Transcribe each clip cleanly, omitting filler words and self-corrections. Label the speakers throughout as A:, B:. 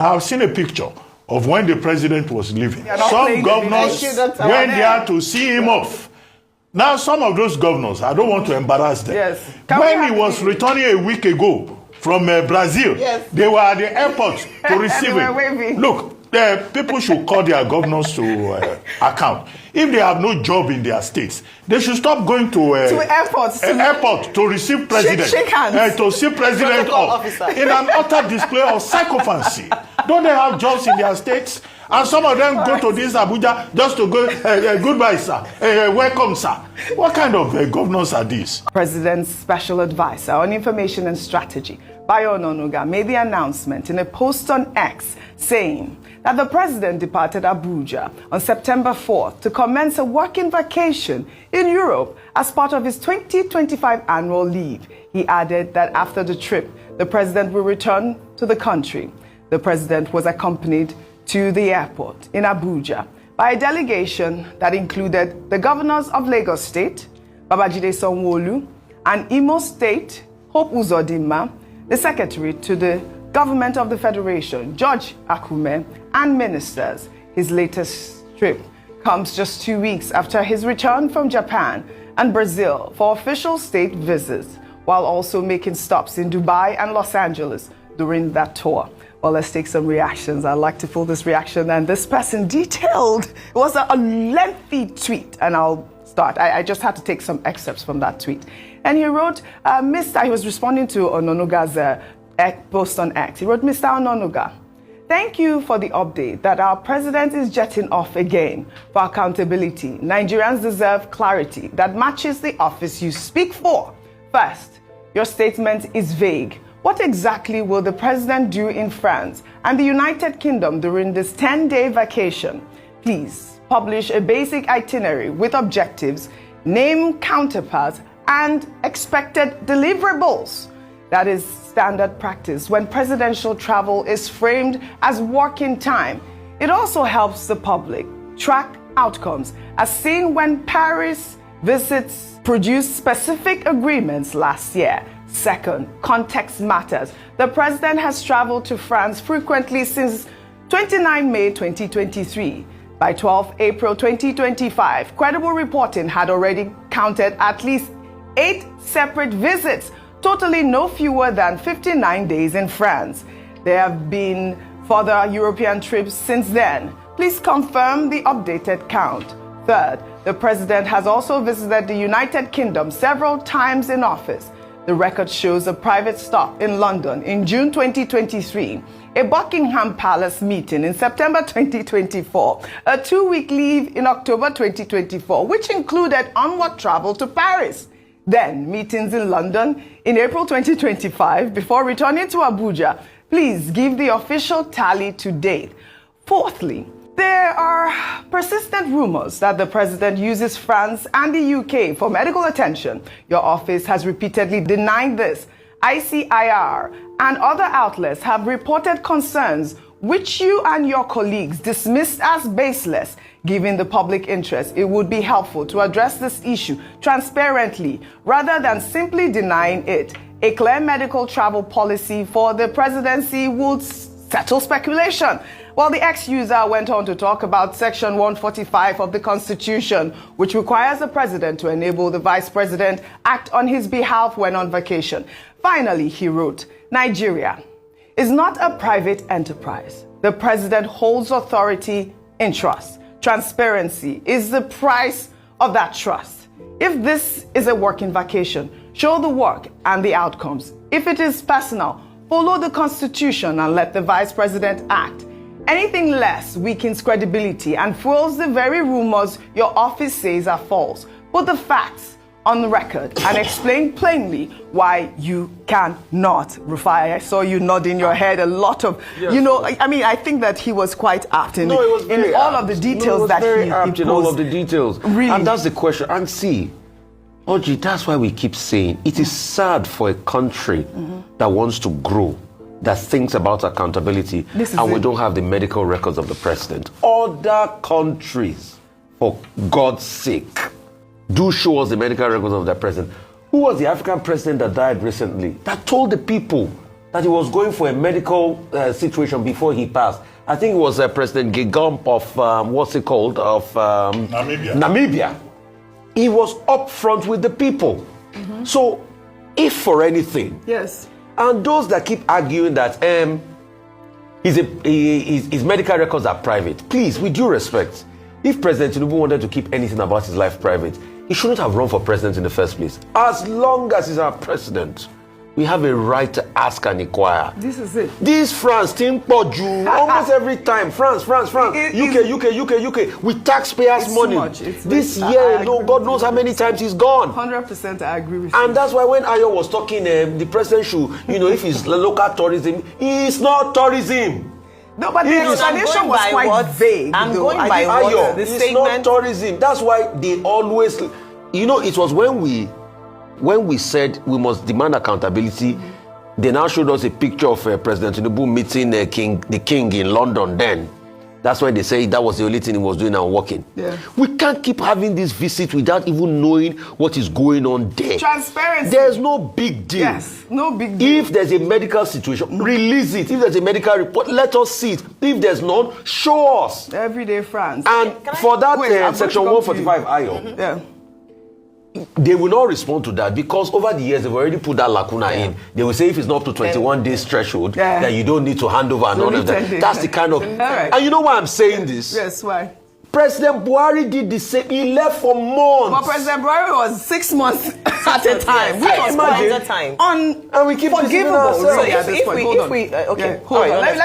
A: I've seen a picture of when the president was leaving. Some governors went there to see him off. Now, some of those governors, I don't want to embarrass them.
B: Yes.
A: When he was returning a week ago from Brazil,
B: yes,
A: they were at the airport to receive him.
B: Waving.
A: Look, people should call their governors to account. If they have no job in their states, they should stop going to
B: airports
A: airport to receive president.
B: Shake hands.
A: To see president off in an utter display of sycophancy. Don't they have jobs in their states? And some of them go to this Abuja just to go, goodbye, sir, welcome, sir. What kind of governors are these?
B: President's special advisor on information and strategy, Bayo Ononuga, made the announcement in a post on X saying that the president departed Abuja on September 4th to commence a working vacation in Europe as part of his 2025 annual leave. He added that after the trip, the president will return to the country. The president was accompanied to the airport in Abuja by a delegation that included the governors of Lagos State, Babajide Sanwo-Olu, and Imo State, Hope Uzodinma, the secretary to the government of the Federation, George Akume, and ministers. His latest trip comes just 2 weeks after his return from Japan and Brazil for official state visits, while also making stops in Dubai and Los Angeles during that tour. Well, let's take some reactions. I'd like to pull this reaction, and this person detailed. It was a lengthy tweet, and I'll start. I just had to take some excerpts from that tweet. And he wrote, he was responding to Ononuga's post on X. He wrote, Mr. Ononuga, thank you for the update that our president is jetting off again for accountability. Nigerians deserve clarity that matches the office you speak for. First, your statement is vague. What exactly will the president do in France and the United Kingdom during this 10-day vacation? Please publish a basic itinerary with objectives, name counterparts, and expected deliverables. That is standard practice when presidential travel is framed as working time. It also helps the public track outcomes, as seen when Paris visits produced specific agreements last year. Second, context matters. The president has traveled to France frequently since 29 May 2023. By 12 April 2025, credible reporting had already counted at least 8 separate visits, totaling no fewer than 59 days in France. There have been further European trips since then. Please confirm the updated count. Third, the president has also visited the United Kingdom several times in office. The record shows a private stop in London in June 2023, a Buckingham Palace meeting in September 2024, a 2-week leave in October 2024, which included onward travel to Paris. Then meetings in London in April 2025 before returning to Abuja. Please give the official tally to date. Fourthly, there are persistent rumors that the president uses France and the UK for medical attention. Your office has repeatedly denied this. ICIR and other outlets have reported concerns which you and your colleagues dismissed as baseless. Given the public interest, it would be helpful to address this issue transparently rather than simply denying it. A clear medical travel policy for the presidency would settle speculation. Well, the ex-user went on to talk about Section 145 of the Constitution, which requires the president to enable the vice president act on his behalf when on vacation. Finally, he wrote, Nigeria is not a private enterprise. The president holds authority in trust. Transparency is the price of that trust. If this is a working vacation, show the work and the outcomes. If it is personal, follow the Constitution and let the vice president act. Anything less weakens credibility and fuels the very rumors your office says are false. Put the facts on the record and explain plainly why you cannot. Rufai, I saw you nodding your head a lot of,
C: yes,
B: I think that he was quite apt in,
C: in
B: all of the details that he
C: posed. In all of the details.
B: Really.
C: And that's the question. And see, Oji, that's why we keep saying it is sad for a country that wants to grow, that thinks about accountability, and we don't have the medical records of the president. Other countries, for God's sake, do show us the medical records of their president. Who was the African president that died recently that told the people that he was going for a medical situation before he passed. I think it was President Gigomp of, Namibia. He was upfront with the people. Mm-hmm. So, if for anything,
B: yes,
C: and those that keep arguing that his medical records are private, please, with due respect, if President Tinubu wanted to keep anything about his life private, he shouldn't have run for president in the first place. As long as he's our president, we have a right to ask and inquire.
B: This is it.
C: This France, almost every time. France, UK, with taxpayers' money. This year alone, God knows how many times he's gone.
B: 100% I agree with you.
C: And that's why when Ayo was talking, the president should, if it's local tourism, it's not tourism.
B: No, but the explanation was quite vague.
C: I'm going by what the statement. It's not tourism. That's why they always, it was when we said we must demand accountability, they now showed us a picture of President Tinubu meeting the king in London then. That's why they say that was the only thing he was doing and working. Yeah. We can't keep having this visit without even knowing what is going on there.
B: Transparency.
C: There's no big deal.
B: Yes, no big deal.
C: If there's a medical situation, release it. If there's a medical report, let us see it. If there's none, show us.
B: Everyday France.
C: And for that section 145, Ayo.
B: Yeah.
C: They will not respond to that because over the years they've already put that lacuna in. They will say if it's not up to 21 days threshold, then you don't need to hand over and all of that. That's the kind of.
B: Right.
C: And you know why I'm saying this?
B: Yes, why?
C: President Buhari did the same. He left for months.
B: But President Buhari was 6 months at a time.
D: Which was quite a time.
C: And we keep
B: forgivable.
C: So
B: let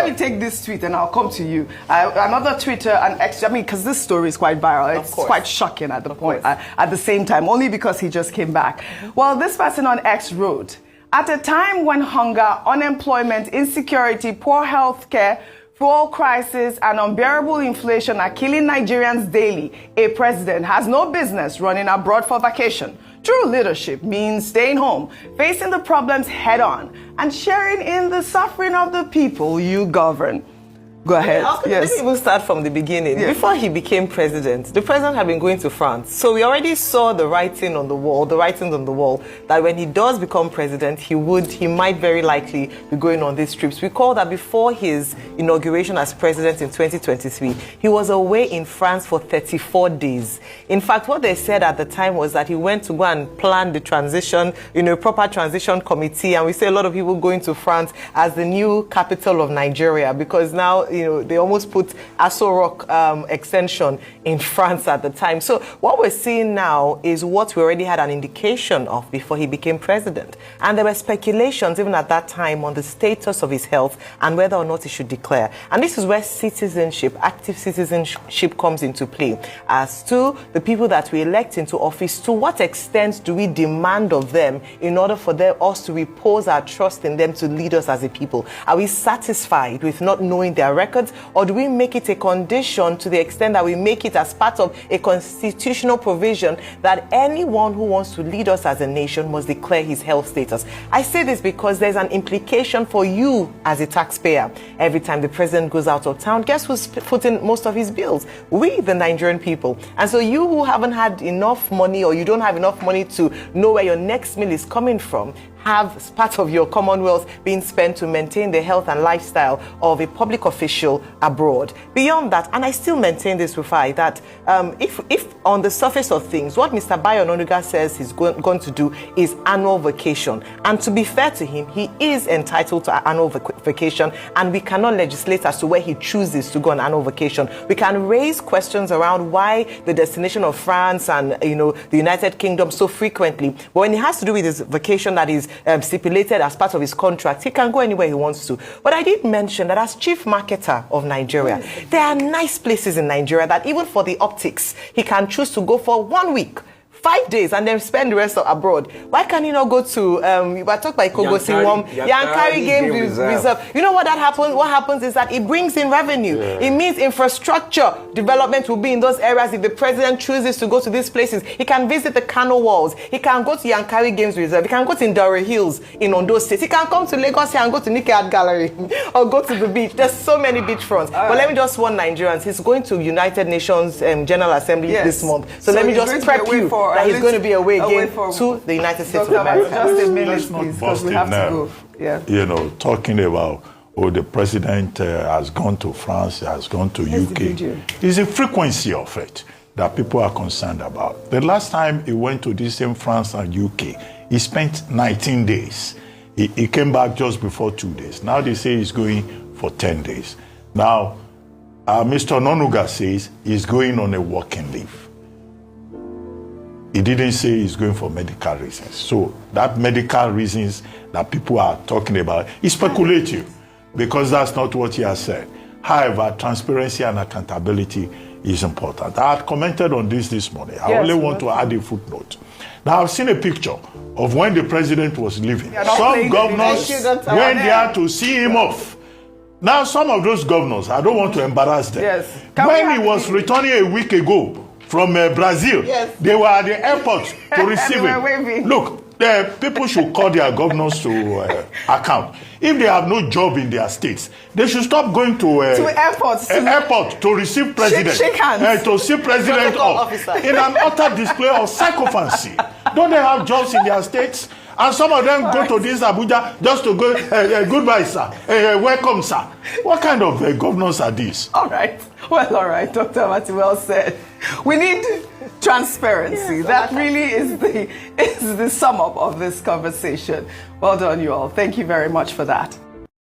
B: me take this tweet and I'll come to you. Another Twitter and extra. because this story is quite viral. It's quite shocking at the point. At the same time, only because he just came back. Well, this person on X wrote, at a time when hunger, unemployment, insecurity, poor health care, fuel crisis and unbearable inflation are killing Nigerians daily, a president has no business running abroad for vacation. True leadership means staying home, facing the problems head on, and sharing in the suffering of the people you govern. Go ahead.
D: Let me even start from the beginning. Yes. Before he became president, the president had been going to France. So we already saw the writings on the wall that when he does become president, he might very likely be going on these trips. Recall that before his inauguration as president in 2023, he was away in France for 34 days. In fact, what they said at the time was that he went to go and plan the transition, proper transition committee. And we see a lot of people going to France as the new capital of Nigeria because now, they almost put Aso Rock extension in France at the time. So what we're seeing now is what we already had an indication of before he became president. And there were speculations even at that time on the status of his health and whether or not he should declare. And this is where citizenship, active citizenship comes into play. As to the people that we elect into office, to what extent do we demand of them in order for us to repose our trust in them to lead us as a people? Are we satisfied with not knowing their records, or do we make it a condition to the extent that we make it as part of a constitutional provision that anyone who wants to lead us as a nation must declare his health status? I say this because there's an implication for you as a taxpayer. Every time the president goes out of town, guess who's footing most of his bills? We, the Nigerian people. And so you who haven't had enough money, or you don't have enough money to know where your next meal is coming from, have part of your commonwealth being spent to maintain the health and lifestyle of a public official abroad. Beyond that, and I still maintain this, Rufai, that if on the surface of things, what Mr. Bayo Ononuga says he's going to do is annual vacation. And to be fair to him, he is entitled to annual vacation, and we cannot legislate as to where he chooses to go on annual vacation. We can raise questions around why the destination of France and the United Kingdom so frequently. But when it has to do with his vacation that is stipulated as part of his contract, he can go anywhere he wants to. But I did mention that as chief marketer of Nigeria, there are nice places in Nigeria that even for the optics, he can choose to go for 1 week, 5 days, and then spend the rest of abroad. Why can't he not go to, we were talking about Yankari Game Reserve. You know what that happens? What happens is that it brings in revenue. Yeah. It means infrastructure development will be in those areas. If the president chooses to go to these places, he can visit the Kano Walls. He can go to Yankari Games Reserve. He can go to Indore Hills in Ondo State. He can come to Lagos here and go to Nikkei Art Gallery or go to the beach. There's so many beachfronts. But let me just warn Nigerians, he's going to United Nations General Assembly this month. So let me just prep you that he's going to be away again to the United States of America.
B: Just a minute, please, because we have to go.
A: talking about, oh, the president has gone to France, has gone to UK. It's the frequency of it that people are concerned about. The last time he went to the same France and UK, he spent 19 days. He came back just before 2 days. Now they say he's going for 10 days. Now, Mr. Ononuga says he's going on a working leave. He didn't say he's going for medical reasons. So that medical reasons that people are talking about is speculative because that's not what he has said. However, transparency and accountability is important. I had commented on this morning. I only want to add a footnote. Now, I've seen a picture of when the president was leaving. Some governors went there to see him off. Now, some of those governors, I don't want to embarrass them. When he was returning a week ago from Brazil, they were at the airport to receive him. Look, people should call their governors to account. If they have no job in their states, they should stop going to airport to receive president,
B: shake hands.
A: To see president off in an utter display of sycophancy. Don't they have jobs in their states? And some of them go to this Abuja just to go, goodbye, sir, welcome, sir. What kind of governors are these?
B: All right. Well, all right, Dr. Mati, well said. We need transparency. That really is the sum up of this conversation. Well done, you all. Thank you very much for that.